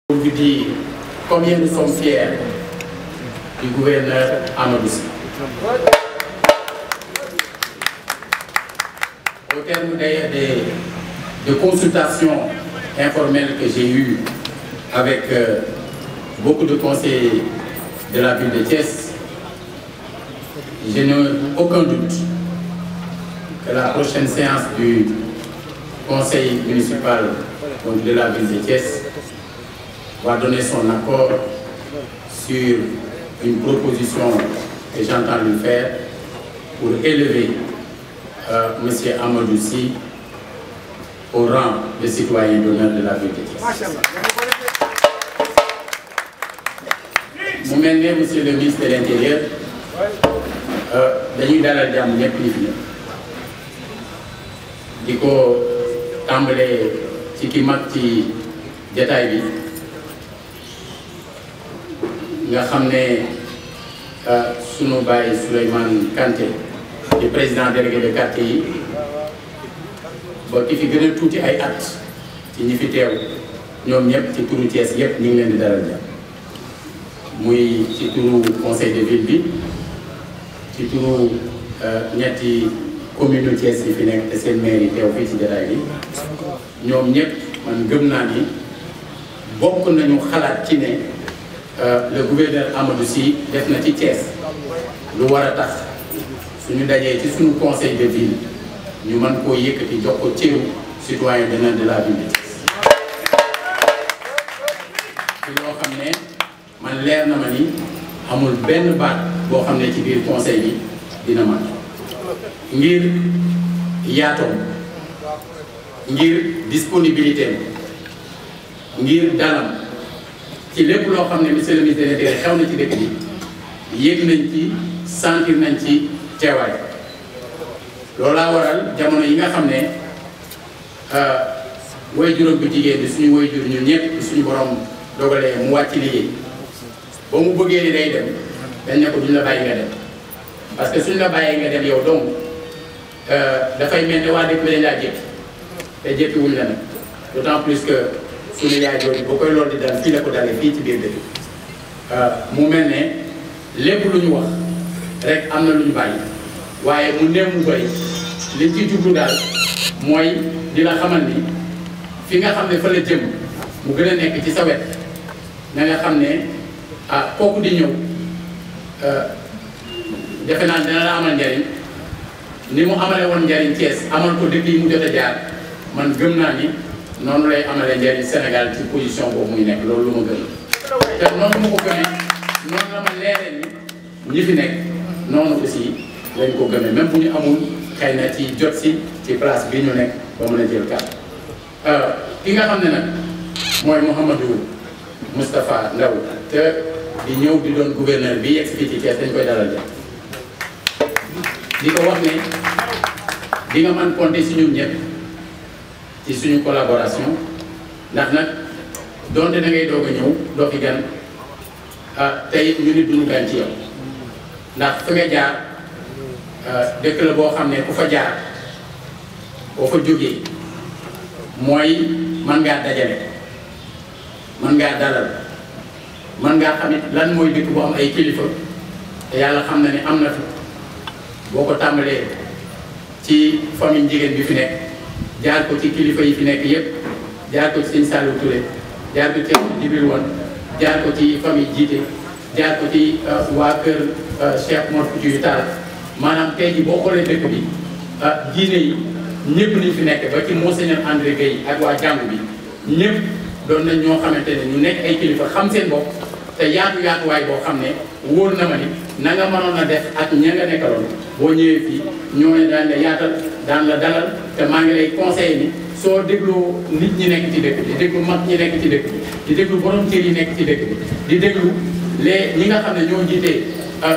Pour vous dire combien nous sommes fiers du gouverneur Amadou Sy. Au terme d'ailleurs de consultations informelles que j'ai eues avec beaucoup de conseillers de la ville de Thiès, je n'ai aucun doute que la prochaine séance du conseil municipal donc de la ville de Thiès va donner son accord sur une proposition que j'entends lui faire pour élever M. Amadou Sy au rang de citoyen d'honneur de la ville de Thiès. Mu mel ne monsieur le ministre de l'Intérieur dañuy dalal jàmm ñëpp ñi fi ñëw di ko tàmbalee ci ki mag ci jataay bi nga xam ne sunu baay Souleymane Kanté di président délégué de quartier yi ba ki fi gën a tuuti ay at ci ñi fi teew ñoom ñëpp ci turu Thiès yëpp ñu ngi leen di dalal jàmm muy ci turu conseil de ville bi ci turu ñetti commune Thiès yi fi nekk te seen maire yi teew fii ci jataay bi ñoom ñëpp man gëm naa ni bokk nañu xalaat ci ne le gouverneur Amadou Sy def na ci Thiès lu war a tax suñu dajee ci suñu conseil de ville ñu mën koo yëkkati jox ko cëru citoyen d'honneur de la ville de Thiès ci loo xam ne man leer na ma ni amul benn baat boo xam ne ci biir conseil bi dina man ngir yaatoom ngir disponibilité ngir dalam ci lépp loo xam ne monsieur le ministre de l'Intérieur xew na ci dëkk bi yéeg nañ ci sentir nañ ci teewaay loolaa waral jamono yi nga xam ne way juróom bu jigéen bi suñu way jur ñun ñëpp suñu borom dogalee mu wàcc liggéey ba mu bëggee ni day dem dañ ne ko duñ la bàyyi nga dem parce que suñ la bàyyee nga dem yow donc dafay mel ne waa dëkk bi dañ laa jékki te jékki wuñ la nag d'autant plus que suñu yaay jooju boo koy loolu di dal fii la ko dalee fii ci biir dëkk mu mel ne lépp lu ñu wax rek am na lu ñu bàyyi waaye mu néew mu bëri liñ ciy jublu daal mooy di la xamal ni fi nga xam ne fa la jëm mu gën a nekk ci sa wet na nga xam ne kooku di ñëw defe naa dina la amal njariñ ni mu amale woon njariñ Thiès amal ko dëkk yi mu jot a jaar man gëm naa ni noonu lay amale njariñ Sénégal ci position boobu muy nekk loolu lu ma gëm te noonu ma ko gëmee noonu la ma leeree ni ñi fi nekk noonu aussi lañ ko gëmee même bu ñu amul xëy na ci jot si ci place bi ñu nekk ba mën a jël kàddu ki nga xam ne nag mooy Mouhamadou Moustapha Ndaw te di ñëw di doon gouverneur bi yegg fii ci Thiès dañ koy dalal jàmm di ko wax ne di nga mën compter si ñun ñëpp ci suñu collaboration ndax nag donte da ngay doog a ñëw doo fi gan tey ñu nit duñu gan ci yow ndax fi nga jaar dëkk la boo xam ne ku fa jaar boo fa jógee mooy mën ngaa dajale mën ngaa dalal mën ngaa xamit lan mooy dëkk bu am ay kilifa te yàlla xam na ne am na fi boo ko tàmbalee ci famille jigéen bi fi nekk jaar ko ci kilifa yi fi nekk yépp jaar ko ci sëñ Saliou Touré jaar ko ci Jibril Wan jaar ko ci famille jiite jaar ko ci waa kër Cheikh Mor Foutiyou Tall maanaam tey jii boo xoolee dëkk bi diine yi ñëpp niñ fi nekk ba ci Monseigneur André Gueye ak waa jàngu bi ñëpp doon nañ ñoo xamante ne ñu nekk ay kilifa xam seen bopp te yaatuwaay boo xam ne wóor na ma ni na nga mënoon a def ak ña nga nekkaloon boo ñëwee fii ñooñu daan la yaatal daan la dalal te maa ngi lay conseillé ni soo dégloo nit ñi nekk ci dëkk bi di déglu mag ñi nekk ci dëkk bi di déglu borom kër yi nekk ci dëkk bi di déglu ñi nga xam ne ñoo jiitee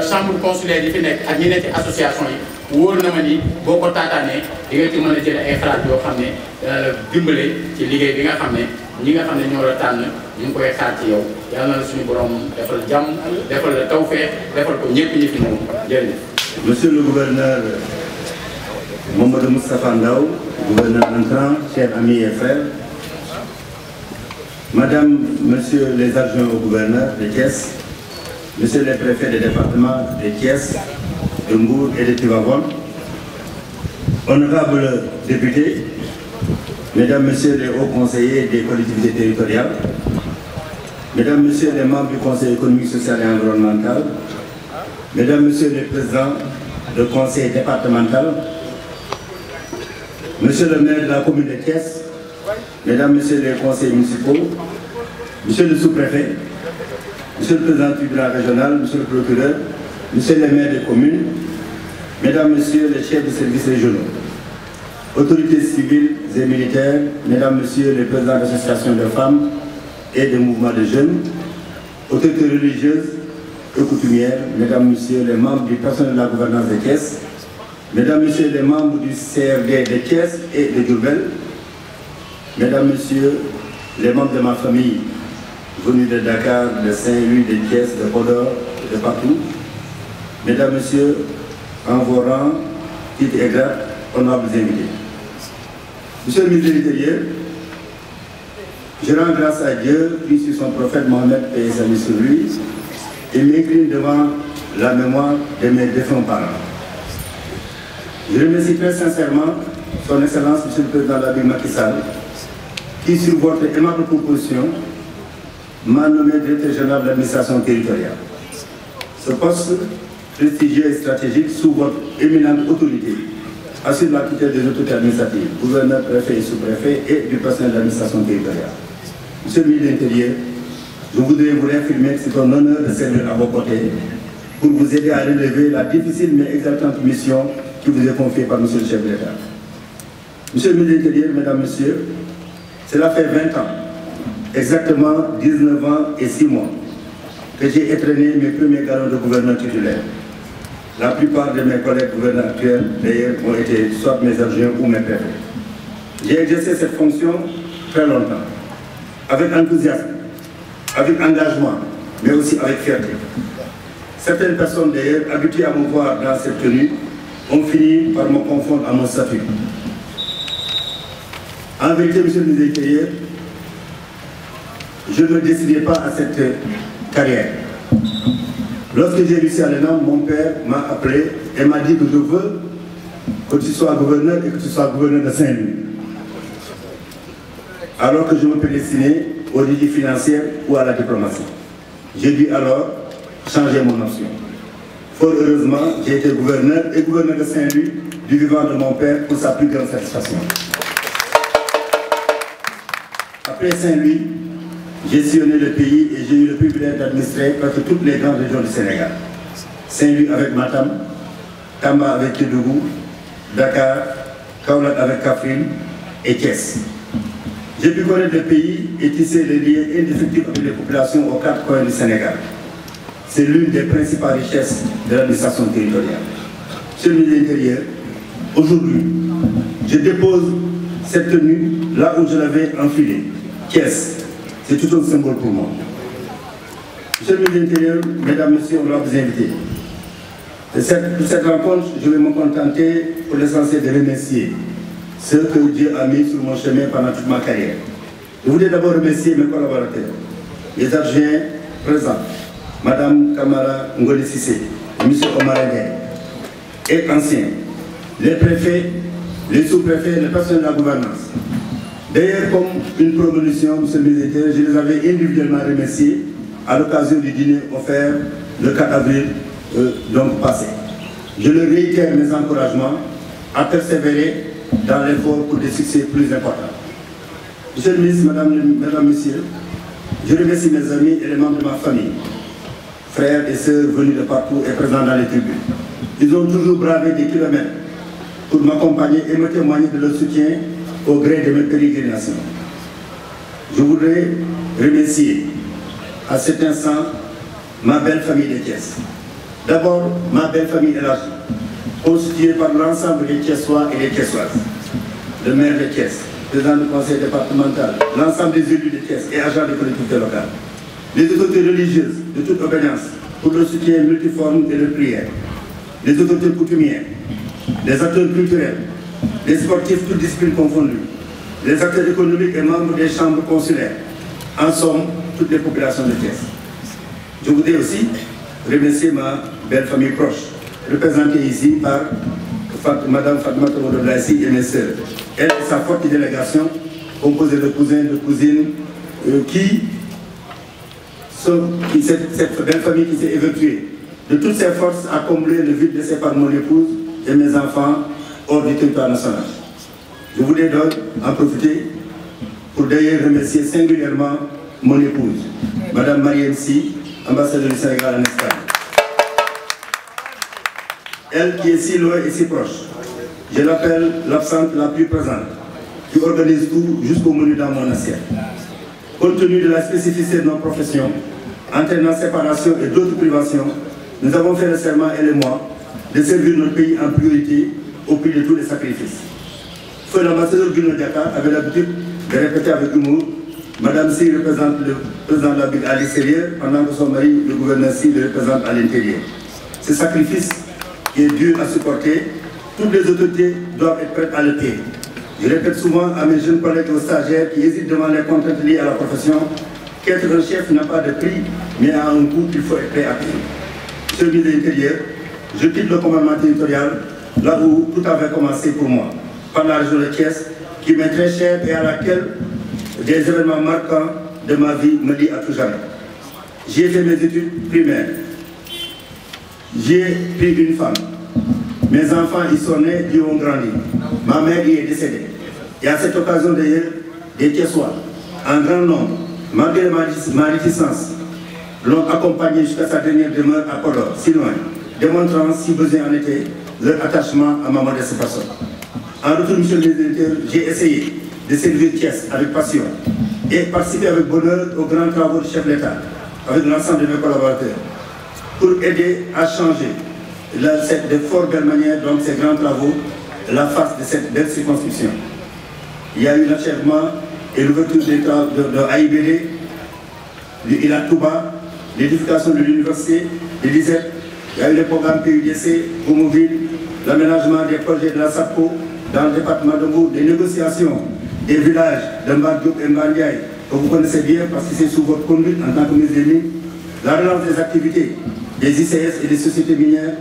chambre consulaire yi fi nekk ak ñi nekk ci association yi wóor na ma ni boo ko taataanee di nga ci mën a jëlee ay xalaat yoo xam ne dana la dimbale ci liggéey bi nga xam ne ñi nga xam ne ñoo la tànn ñu ngi koy xaar ci yow yàlla na la suñu borom defal jàmm defal la tawfeex defal ko ñëpp ñi fi moom jërëjëf. Monsieur le gouverneur Mamadou Moustapha Ndaw, gouverneur entrant, chers amis et frères, Madame, Monsieur les adjoints au gouverneur de Thiès, Monsieur les préfets des départements de Thiès, de Mbour et de Tivaouane, honorables députés, Mesdames, Messieurs les hauts conseillers des collectivités territoriales, Mesdames, Messieurs les membres du Conseil économique, social et environnemental, Mesdames, Messieurs les présidents du conseil départemental, Monsieur le maire de la commune de Thiès, Mesdames, Messieurs les conseillers municipaux, Monsieur le sous-préfet, Monsieur le président du tribunal régional, Monsieur le procureur, Monsieur les maires des communes, Mesdames, Messieurs les chefs de services régionaux, autorités civiles et militaires, Mesdames, Messieurs les présidents d'associations de femmes et de mouvements de jeunes, autorités religieuses et coutumières, Mesdames, Messieurs les membres du personnel de la gouvernance de Thiès, Mesdames, Messieurs les membres du CRD de Thiès et de Diourbel, Mesdames, Messieurs les membres de ma famille venus de Dakar, de Saint-Louis, de Thiès, de Podor, de partout, Mesdames, Messieurs, en vos rangs, titres et grades, honorables invités. Monsieur le ministre de l'Intérieur, je rends grâce à Dieu, puis sur son prophète Mohamed et salut sur lui, et m'incline devant la mémoire de mes défunts parents. Je remercie très sincèrement son Excellence, Monsieur le Président de la République Macky Sall, qui, sur votre aimable proposition, m'a nommé directeur général de l'administration territoriale. Ce poste prestigieux et stratégique, sous votre éminente autorité, assure la tutelle des autorités administratives, gouverneur, préfet et sous-préfet et du personnel de l'administration territoriale. Monsieur le ministre de l'Intérieur, je voudrais vous réaffirmer que c'est un honneur de servir à vos côtés pour vous aider à relever la difficile mais exaltante mission qui vous est confiée par Monsieur le chef de l'État. Monsieur le ministre de l'Intérieur, Mesdames, Messieurs, cela fait 20 ans, exactement 19 ans et 6 mois, que j'ai étraîné mes premiers galons de gouverneur titulaire. La plupart de mes collègues gouverneurs actuels, d'ailleurs, ont été soit mes adjoints ou mes préfets. J'ai exercé cette fonction très longtemps, avec enthousiasme, avec engagement, mais aussi avec fierté. Certaines personnes, d'ailleurs, habituées à me voir dans cette tenue, ont fini par me confondre à mon statut. En vérité, Monsieur le ministre de l'Intérieur, je ne me décidais pas à cette carrière. Lorsque j'ai réussi à l'ENAM, mon père m'a appelé et m'a dit que je veux que tu sois gouverneur et que tu sois gouverneur de Saint-Louis. Alors que je me prédestinais aux défis financiers ou à la diplomatie. J'ai dû alors changer mon option. Fort heureusement, j'ai été gouverneur et gouverneur de Saint-Louis du vivant de mon père pour sa plus grande satisfaction. Après Saint-Louis, j'ai sillonné le pays et j'ai eu le privilège d'administrer presque toutes les grandes régions du Sénégal. Saint-Louis avec Matam, Tamba avec Kédougou, Dakar, Kaolack avec Kaffrine et Thiès. J'ai pu connaître le pays et tisser les liens indéfectibles avec les populations aux 4 coins du Sénégal. C'est l'une des principales richesses de l'administration territoriale. Monsieur le ministre de l'Intérieur, aujourd'hui, je dépose cette tenue là où je l'avais enfilée. Thiès, c'est tout un symbole pour moi. Monsieur le ministre de l'Intérieur, Mesdames, Messieurs, honorables invités, pour cette rencontre, je vais me contenter pour l'essentiel de remercier ceux que Dieu a mis sur mon chemin pendant toute ma carrière. Je voudrais d'abord remercier mes collaborateurs, les adjoints présents, Madame Kamara Ngoli Sissé, M. Omar Ndiaye, et anciens, les préfets, les sous-préfets, les personnels de la gouvernance. D'ailleurs, comme une promotion, M. le ministre, je les avais individuellement remerciés à l'occasion du dîner offert le 4 avril donc passé. Je leur réitère mes encouragements à persévérer dans l'effort pour des succès plus importants. Monsieur le ministre, Mesdames, Messieurs, je remercie mes amis et les membres de ma famille, frères et sœurs venus de partout et présents dans les tribunes. Ils ont toujours bravé des kilomètres pour m'accompagner et me témoigner de leur soutien au gré de mes pérégrinations. Je voudrais remercier à cet instant ma belle famille de Thiès. D'abord, ma belle famille élargie, constituée par l'ensemble des Thiessois et des Thiessoises. Le maire de Thiès, président du conseil départemental, l'ensemble des élus de Thiès et agents de collectivités locales, les autorités religieuses de toute obédience pour le soutien multiforme et de prière, les autorités coutumières, les acteurs culturels, les sportifs toutes disciplines confondues, les acteurs économiques et membres des chambres consulaires, en somme, toutes les populations de Thiès. Je voudrais aussi remercier ma belle famille proche, représentée ici par Madame Fatoumata Odoulaïsi et mes sœurs. Elle et sa forte délégation, composée de cousins, de cousines, cette belle famille qui s'est évacuée de toutes ses forces a comblé le vide laissé par mon épouse et mes enfants hors du territoire national. Je voulais donc en profiter pour d'ailleurs remercier singulièrement mon épouse, Madame Mariam Sy, ambassadeur du Sénégal en Espagne. Elle qui est si loin et si proche, je l'appelle l'absente la plus présente, qui organise tout jusqu'au menu dans mon assiette. Compte tenu de la spécificité de nos professions, entraînant séparation et d'autres privations, nous avons fait le serment, elle et moi, de servir notre pays en priorité au prix de tous les sacrifices. Feu l'ambassadeur Bruno Diatta avait l'habitude de répéter avec humour, Madame Sy représente le président de la République à l'extérieur, pendant que son mari, le gouverneur Sy, le représente à l'intérieur. Ce sacrifice qui est dur à supporter, toutes les autorités doivent être prêtes à le payer. Je répète souvent à mes jeunes collègues et aux stagiaires qui hésitent devant les contraintes liées à la profession qu'être un chef n'a pas de prix, mais a un coût qu'il faut être prêt à payer. Monsieur le ministre de l'Intérieur, je quitte le commandement territorial, là où tout avait commencé pour moi, par la région de Thiès, qui m'est très chère et à laquelle des événements marquants de ma vie me lient à tout jamais. J'y ai fait mes études primaires. J'ai pris une femme. Mes enfants y sont nés, y ont grandi. Ma mère y est décédée. Et à cette occasion d'ailleurs, des Thiessois, en grand nombre, malgré ma réticence, l'ont accompagné jusqu'à sa dernière demeure à Podor, si loin, démontrant, si besoin en était, leur attachement à ma modeste personne. En retour, monsieur le ministre de l'Intérieur, j'ai essayé de servir Thiès avec passion et participer avec bonheur aux grands travaux du chef de l'État, avec l'ensemble de mes collaborateurs, pour aider à changer de fort belle manière, donc ces grands travaux, la face de cette belle circonscription. Il y a eu l'achèvement et l'ouverture de AIBD, de Ila Touba, l'édification de l'université, de l'ISEP, il y a eu le programme PUDC, Promoville, l'aménagement des projets de la SAPO dans le département de Mbour, des négociations des villages de Mbadjouk et Mbandiaï, que vous connaissez bien parce que c'est sous votre conduite en tant que ministre des Mines, la relance des activités des ICS et des sociétés minières,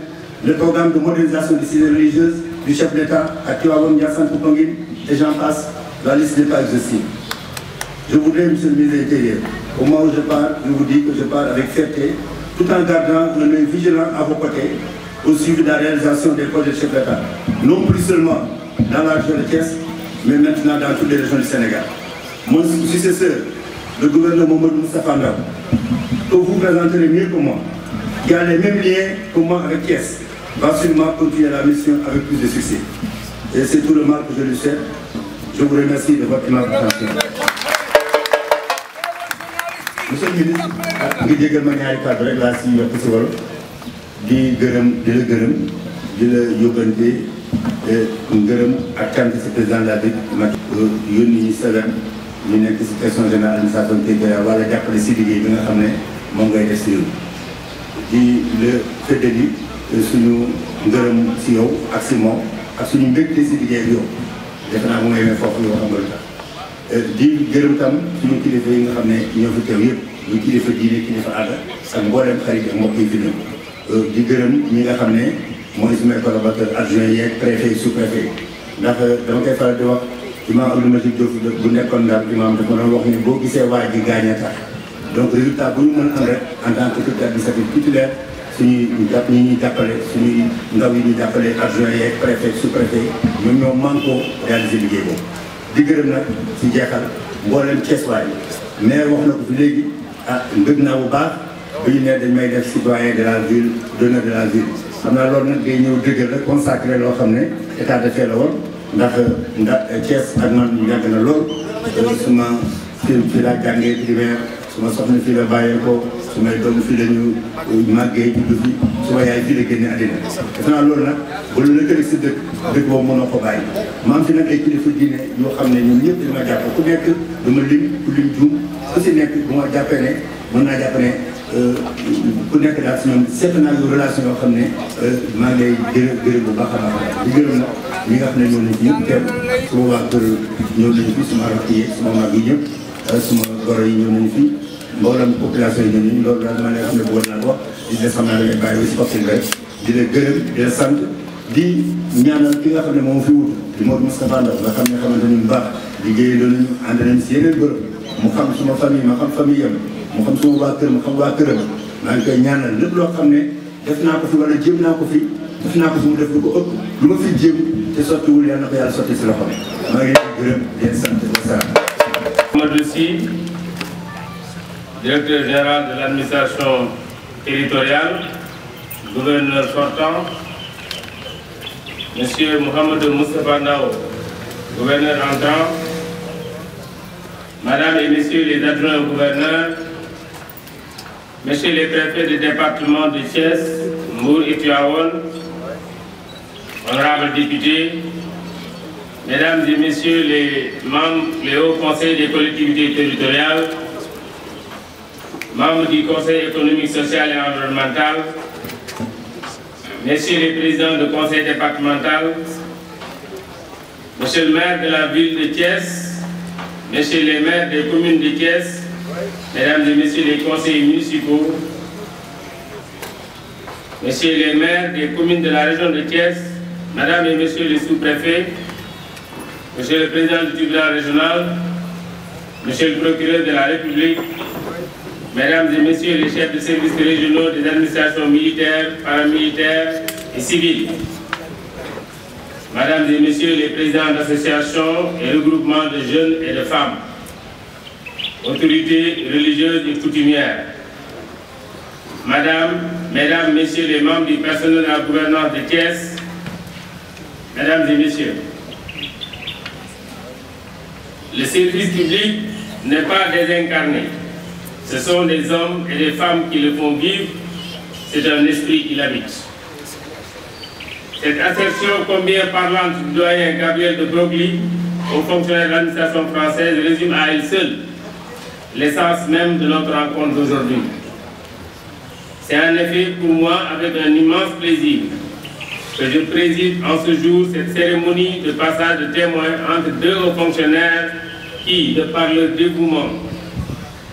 le programme de modernisation des cités religieuses du chef d'État à Tivaouane, Ndiassane, Koutongine, et j'en passe, la liste n'est pas exhaustive. Je voudrais, monsieur le ministre de l'Intérieur, au moment où je parle, je vous dis que je parle avec fierté, tout en gardant un œil vigilant à vos côtés, au suivi de la réalisation des projets de chef d'État, non plus seulement dans la région de Thiès, mais maintenant dans toutes les régions du Sénégal. Mon successeur, le gouverneur Mamadou Moustapha Ndaw, que vous présenterez mieux que moi, qui a les mêmes liens que moi avec Thiès, va sûrement continuer la mission avec plus de succès. Et c'est tout le mal que je lui souhaite. Je vous remercie de votre aimable attention. Monsieur le ministre, je vais vous dire que je di la gërëm di la yóbbante ngërëm ak cant si président de la République yónni ñu selen ñu nekk si question générale administration territoriale wala jàppale si liggéey bi nga xam ne moom ngay def si yow di la feddali suñu ngërëm si yow ak si moom ak suñu mbégte si liggéey bi yow defe naa mu ngay mee foofu yoo xam nga lu tax di gërëm tam suñu kilifa yi nga xam ne ñoo fi teew yëpp ñu kilifa diine kilifa aada ak mboolem xarit ak mbokk yi fi ñëw di gërëm ñi nga xam ne mooy sumay collaborateur adjoint yeeg préfet sous-préfet ndax dama koy faral di wax imam Abdou Majid Diop bu nekkoon Ndar imam dafa doon wax ni boo gisee waa ji gaañ a tax donc résultat bu ñu mën am rek en tant que autorité administrative titulaire suñuy ñi ñuy jàppale suñuy ndaw yi ñuy jàppale adjoint yeeg préfet sous-préfet ñoom ñoo manko réaliser liggéey boobu di gërëm nag ci jeexal mboolem Thiès waay maire wax na ko fi léegi ah bëgg naa bu baax bu ñu nee dañ may def citoyen de la ville d'honneur de la ville xam naa loolu nag day ñëw dëggal rek consacré loo xam ne état de fait la woon ndax Thiès ak man yàgg na lool suma fii laa jàngee primaire suma soxna fii la bàyyeekoo sumay doom fii la ñu màggee juddu fi suma yaay fii la génne àddina defe naa loolu nag bu lu lëkkale si dëkk boobu mënoo ko bàyyi ma am fi nag ay kilifa diine yoo xam ne ñoom ñëpp dama jàpp ku nekk dama lim ku lim juum ku si nekk bu ma jàppee ne mën naa jàpp ne ku nekk daal si ñoom seet naa yu relation yoo xam ne maa ngi lay gërëm bu baax a baax di gërëm nag ñi nga xam ne ñoo nañ fi ñëpp teew suma waa kër ñoo nañ fi suma rakk yi suma mag yi ñëpp suma goro yi ñoo nañ fi mboolem population yi ñoo nañ loolu daal ma ne xam ne bëggoon naa wax di la xam naa da ngay bàyyi si boppam rek di la gërëm di la sant di ñaanal ki nga xam ne moom fi wut di Modou Moustapha Ndaw nga xam ne xamante ni bu baax liggéey loolu ñu ànd nañ si yeneen bërëb mu xam suma famille ma xam famille yam mu xam suma waa kër mu xam waa këram maa ngi koy ñaanal lépp loo xam ne def naa ko fi wala jéem naa ko fi def naa ko fi mu def lu ko ëpp lu ma fi jéem te sottiwul yàlla na ko yàlla sotti si loxo maa ngi leen di gërëm di leen sant wasalaam. Amadou Sy, directeur général de l'administration territoriale, gouverneur sortant, Monsieur Mohamed Moustapha Ndaw, gouverneur entrant, Madame et Messieurs les adjoints au gouverneur, Messieurs les préfets du département de Thiès, Mbour et Tivaouane, honorables députés, Mesdames et Messieurs les membres, les hauts conseils des collectivités territoriales, membres du Conseil économique, social et environnemental, Messieurs les présidents du conseil départemental, Monsieur le maire de la ville de Thiès, Messieurs les maires des communes de Thiès, Mesdames et Messieurs les conseillers municipaux, Messieurs les maires des communes de la région de Thiès, Mesdames et Messieurs les sous-préfets, Monsieur le président du tribunal régional, Monsieur le procureur de la République, Mesdames et Messieurs les chefs de services régionaux des administrations militaires, paramilitaires et civiles, Mesdames et Messieurs les présidents d'associations et regroupements de jeunes et de femmes, autorités religieuses et coutumières, Mesdames, Messieurs les membres du personnel de la gouvernance de Thiès, Mesdames et Messieurs, le service public n'est pas désincarné. Ce sont des hommes et des femmes qui le font vivre. C'est un esprit qui l'habite. Cette assertion combien parlante du doyen Gabriel de Broglie, au fonctionnaire de l'administration française, résume à elle seule l'essence même de notre rencontre d'aujourd'hui. C'est en effet pour moi avec un immense plaisir que je préside en ce jour cette cérémonie de passage de témoins entre deux hauts fonctionnaires qui, de par leur dévouement,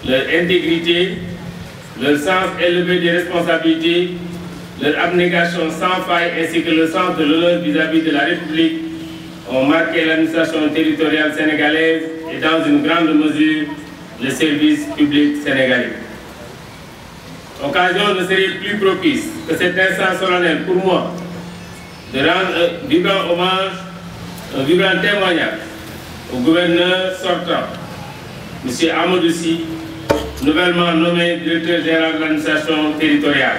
leur intégrité, leur sens élevé des responsabilités, leur abnégation sans faille ainsi que le sens de l'honneur vis-à-vis de la République ont marqué l'administration territoriale sénégalaise et dans une grande mesure le service public sénégalais. L'occasion ne serait plus propice que cet instant solennel pour moi de rendre un vibrant hommage, un vibrant témoignage au gouverneur sortant, M. Amadou Sy, nouvellement nommé directeur général de l'administration territoriale.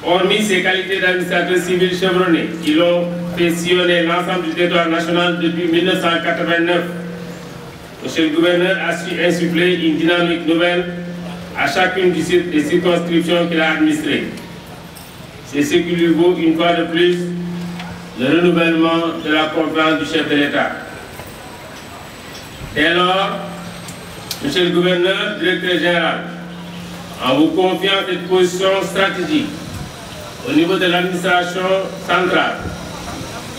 Hormis ses qualités d'administrateur civil chevronné qui l'ont fait sillonner l'ensemble du territoire national depuis 1989, M. le gouverneur a su insuffler une dynamique nouvelle à chacune des circonscriptions qu'il a administrées. C'est ce qui lui vaut une fois de plus le renouvellement de la confiance du chef de l'État. Dès lors, Monsieur le gouverneur, directeur général, en vous confiant cette position stratégique au niveau de l'administration centrale,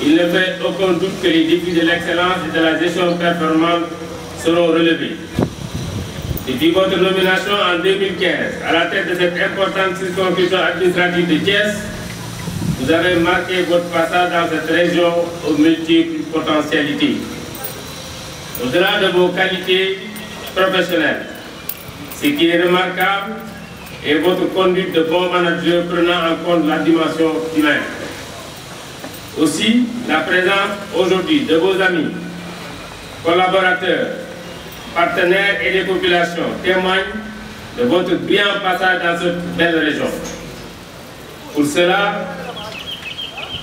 il ne fait aucun doute que les défis de l'excellence et de la gestion performante seront relevés. Depuis votre nomination en 2015 à la tête de cette importante circonscription administrative de Thiès, vous avez marqué votre passage dans cette région aux multiples potentialités. Au-delà de vos qualités professionnelles, ce qui est remarquable est votre conduite de bon manager prenant en compte la dimension humaine. Aussi, la présence aujourd'hui de vos amis, collaborateurs, partenaires et des populations témoigne de votre brillant passage dans cette belle région. Pour cela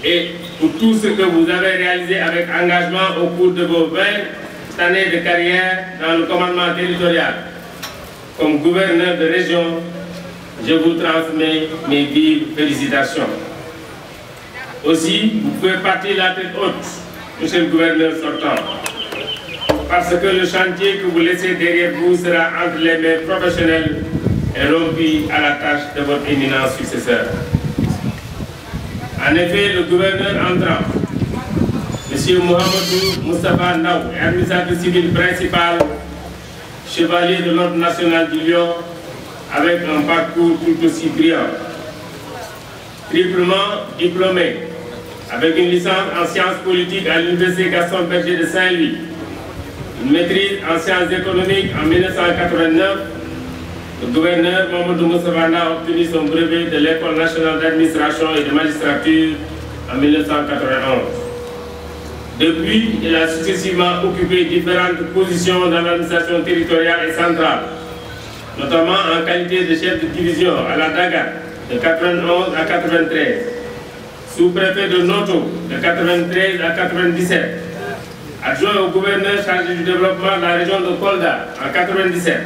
et pour tout ce que vous avez réalisé avec engagement au cours de vos 20 années de carrière dans le commandement territorial, comme gouverneur de région, je vous transmets mes vives félicitations. Aussi, vous pouvez partir la tête haute, monsieur le gouverneur sortant, parce que le chantier que vous laissez derrière vous sera entre les mains professionnelles et rompu à la tâche de votre éminent successeur. En effet, le gouverneur entrant M. Mohamedou Moustapha Ndaw, administrateur civil principal, chevalier de l'Ordre national du Lion, avec un parcours tout aussi brillant. Triplement diplômé, avec une licence en sciences politiques à l'Université Gaston Berger de Saint-Louis, une maîtrise en sciences économiques en 1989, le gouverneur Mohamedou Moustapha Ndaw a obtenu son brevet de l'École nationale d'administration et de magistrature en 1991. Depuis, il a successivement occupé différentes positions dans l'administration territoriale et centrale, notamment en qualité de chef de division à la Daga de 91 à 93, sous-préfet de Noto de 93 à 97, adjoint au gouverneur chargé du développement de la région de Kolda en 97,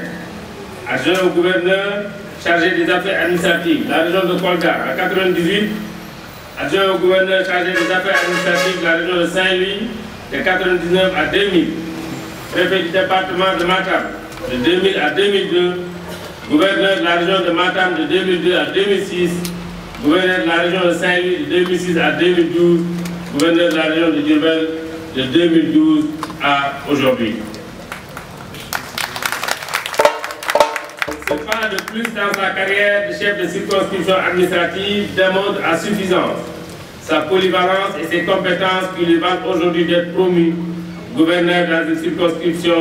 adjoint au gouverneur chargé des affaires administratives de la région de Kolda en 98, adjoint au gouverneur chargé des affaires administratives de la région de Saint-Louis de 1999 à 2000, préfet du département de Matam de 2000 à 2002, gouverneur de la région de Matam de 2002 à 2006, gouverneur de la région de Saint-Louis de 2006 à 2012, gouverneur de la région de Diourbel de 2012 à aujourd'hui. Ce pas de plus dans sa carrière de chef de circonscription administrative démontre à suffisance sa polyvalence et ses compétences qui lui valent aujourd'hui d'être promu gouverneur dans une circonscription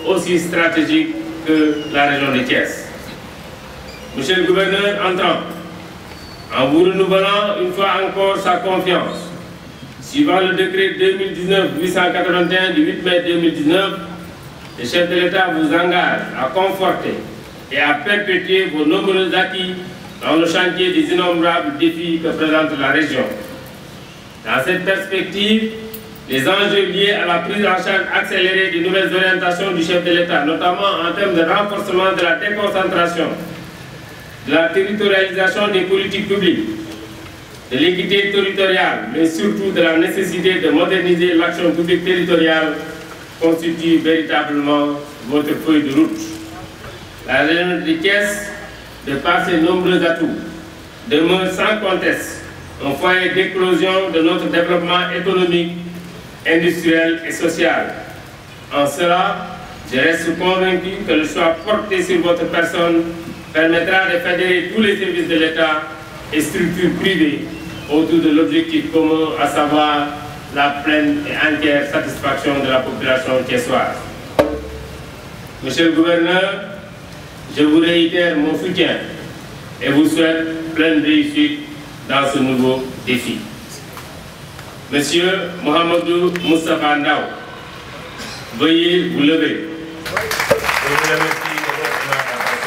aussi stratégique que la région de Thiès. Monsieur le gouverneur entrant, en vous renouvelant une fois encore sa confiance, suivant le décret 2019-881 du 8 mai 2019, le chef de l'État vous engage à conforter et à perpétuer vos nombreux acquis dans le chantier des innombrables défis que présente la région. Dans cette perspective, les enjeux liés à la prise en charge accélérée des nouvelles orientations du chef de l'État, notamment en termes de renforcement de la déconcentration, de la territorialisation des politiques publiques, de l'équité territoriale, mais surtout de la nécessité de moderniser l'action publique territoriale, constitue véritablement votre feuille de route. La région de Thiès, de par ses nombreux atouts, demeure sans conteste un foyer d'éclosion de notre développement économique, industriel et social. En cela, je reste convaincu que le choix porté sur votre personne permettra de fédérer tous les services de l'État et structures privées autour de l'objectif commun, à savoir la pleine et entière satisfaction de la population thiessoise. Monsieur le gouverneur, je vous réitère mon soutien et vous souhaite pleine réussite dans ce nouveau défi. Monsieur Mohamedou Moustapha Ndaw, veuillez vous lever. Je vous remercie de votre attention.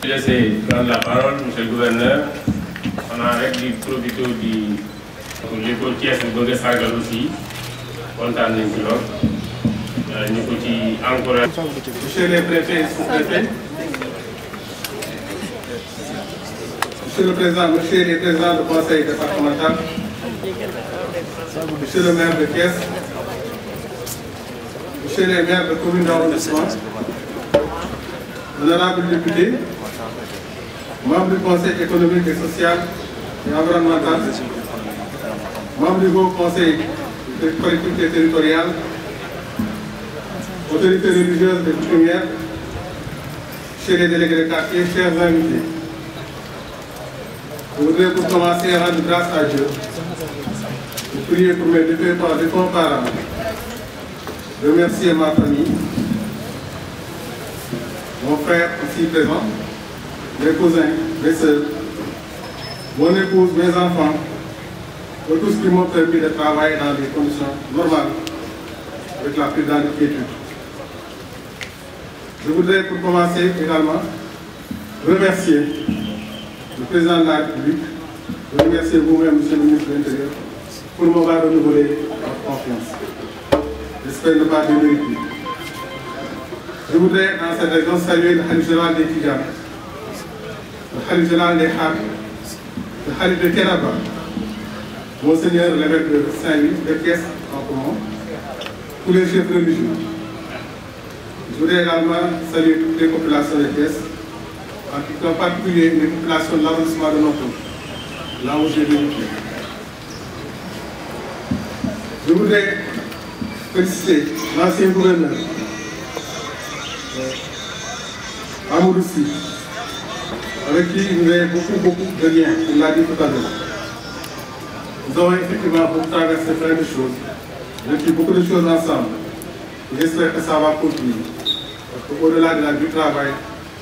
Je vais laisser prendre la parole, monsieur le gouverneur. On a rek di profité di li ko Thiès bëgg a sargal aussi kontaan nañ ci lool ñu ko ci encouragé. Monsieur les préfets et sous-préfets, monsieur le président, monsieur les présidents du conseil départemental, monsieur le maire de Thiès, monsieur les maires de communes d'arrondissement, honorables députés, membres du conseil économique et social et environnemental, membres du Haut Conseil des collectivités territoriales, autorités religieuses et coutumières, chers les délégués de quartier, chers invités. Je voudrais pour commencer rendre grâce à Dieu, et prier pour mes défunts parents, remercier ma famille, mon frère ici présent, mes cousins, mes soeurs, mon épouse, mes enfants, pour tout ce qui m'ont permis de travailler dans des conditions normales, avec la plus grande quiétude. Je voudrais pour commencer également remercier le président de la République, remercier vous-même, monsieur le ministre de l'Intérieur, pour m'avoir renouvelé votre confiance. J'espère ne pas démériter. Je voudrais dans cette région saluer le Khalif général des Tidjanes, le Khalif général des Kham, le Khalif de Kénaba, Monseigneur l'évêque de Saint-Louis, de Thiès en département, tous les chefs religieux. Je voudrais également saluer toutes les populations de Thiès, en particulier les populations de l'arrondissement de Noto, là où j'ai vécu. Je voudrais féliciter l'ancien gouverneur, Amadou Sy, avec qui nous avons beaucoup de liens, il l'a dit tout à l'heure. Nous avons effectivement traversé plein de choses, vécu beaucoup de choses ensemble. J'espère que ça va continuer. Parce qu'au-delà du travail,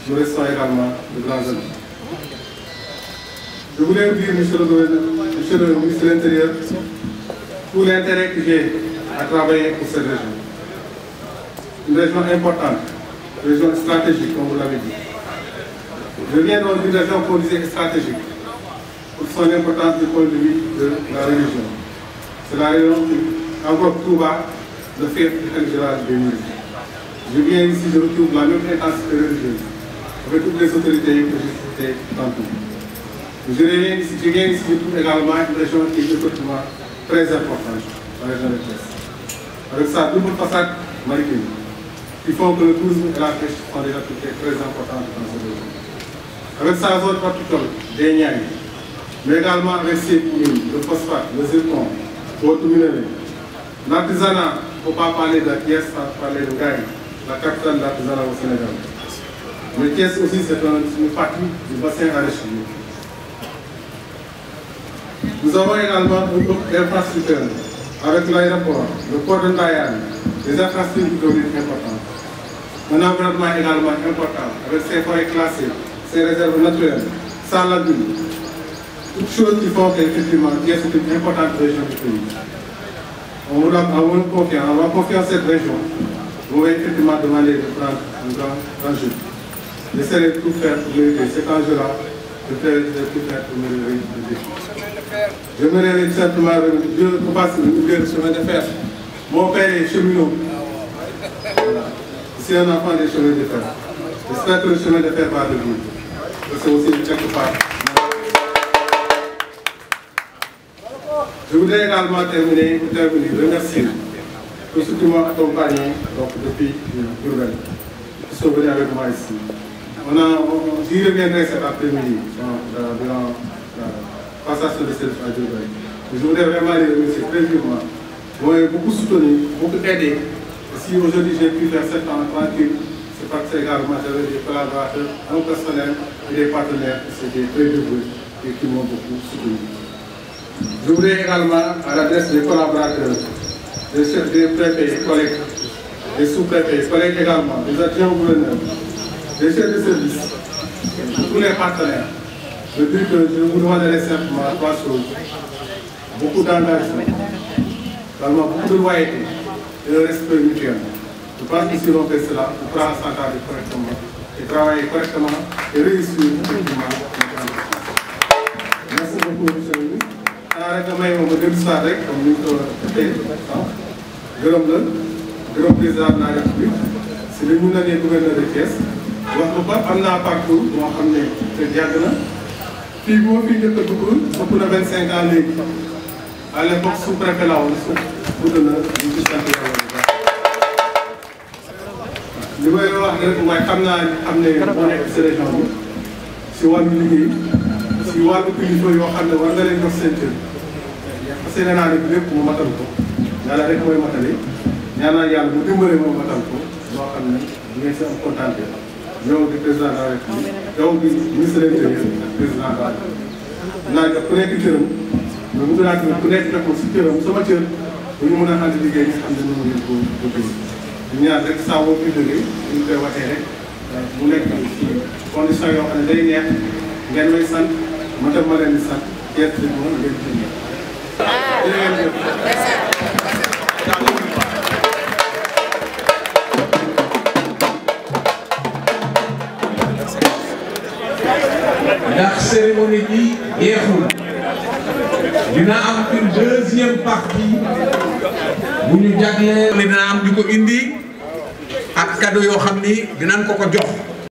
nous restons également de grands amis. Je voulais vous dire, monsieur le ministre de l'Intérieur, tout l'intérêt que j'ai à travailler pour cette région. Une région importante, une région stratégique, comme vous l'avez dit. Je viens d'une région qu'on disait stratégique, pour son importance du point de vue de la religion. C'est la région qui englobe Touba, le fief général des Mourides. Je viens ici, je retrouve la même intensité religieuse, avec toutes les autorités que j'ai citées tantôt. Je viens ici, je trouve également une région qui est effectivement très importante, la région de Thiès. Avec sa double façade maritime, qui font que le tourisme et la pêche sont des activités très importantes dans cette région. Avec sa zone horticole, des Niayes, mais également avec ses mines, le phosphate, le zircon, d'autres minerais. L'artisanat, il ne faut pas parler de Thiès sans parler de Gaï, la capitale de l'artisanat au Sénégal. Mais Thiès aussi, c'est une partie du bassin arachidier. Nous avons également une autre infrastructure avec l'aéroport, le port de Ndayane, des infrastructures hydrauliques importantes. Un environnement également important avec ses forêts classées, ses réserves naturelles, sa lagune. Toutes choses qui font qu'effectivement Thiès est une importante région du pays. On va confier cette région. Vous allez effectivement demander de prendre un grand jeu. J'essaierai de tout faire pour mériter cet enjeu-là, de tout faire pour mériter le défi. Je me réveille simplement, je ne pas oublier le chemin de fer. Mon père est cheminot. Voilà. C'est un enfant des chemins de fer. J'espère que le chemin de fer va revenir. C'est aussi quelque part. Je voudrais également terminer, remercier tous ceux qui m'ont accompagné depuis Diourbel, qui sont venus avec moi ici. J'y reviendrai cet après-midi durant la passation de service à Diourbel. Je voudrais vraiment les remercier très vivement. Ils m'ont beaucoup soutenu, beaucoup aidé. Et si aujourd'hui j'ai pu faire 7 ans tranquille, c'est parce que également j'avais des collaborateurs, un personnel et des partenaires qui étaient très dévoués et qui m'ont beaucoup soutenu. Je voudrais également, à l'adresse des collaborateurs, des chefs des préfets, des collègues, des sous-préfets, des collègues également, des adjoints au gouverneur, des chefs de service, tous les partenaires, je dis que je vous demanderai simplement 3 choses. Beaucoup d'engagement, également beaucoup de loyauté et de respect mutuel. Je pense que si l'on fait cela, on pourra s'entendre correctement et travailler correctement et réussir effectivement. Merci beaucoup, monsieur le ministre. rek damay moom a dellu saa rek comme ni ñu ko defee gërëm la gërëm président de la République si li ñu nanee gouverneur de Thiès wax ba am naa parcours moo xam ne te yàgg na fii bu ma fii njëkk a dugg ëpp na 25 ans léegi à l'époque sous-préfet la woon gudd na ñu ci sant yàlla bu baax li may wax rek mooy xam ne moo nekk si région bi si wàllu liggéey si wàllu kilifa yoo xam ne war nga leen jox seen cër parce que nee naa ne lépp mu matal ko yàlla rek mooy matale ñaanal yàlla mu dimbale moo matal ko loo xam ne bu ngeen si am kontaante yow di président de la République yow di ministre de l'Intérieur ak président de la République naa jox ku nekk cëram mais mu gënaat ku nekk jox ko si cëram sama cër bu ñu mën a ànd liggéey nga xam ne noonu ngeen ko bëgg ñu ñaan rek saa woo fi jógee ñu koy waxee rek mu nekk ci condition yoo xam ne day neex ngeen may sant ma tam ma leen di sant Thiès bi moom ngeen di jënd. ndax cérémonie bi jeexul dina am une deuxième partie bu ñu jagleel. dina am ñu ko indi ak cadeau yoo xam ni dinañ ko jox.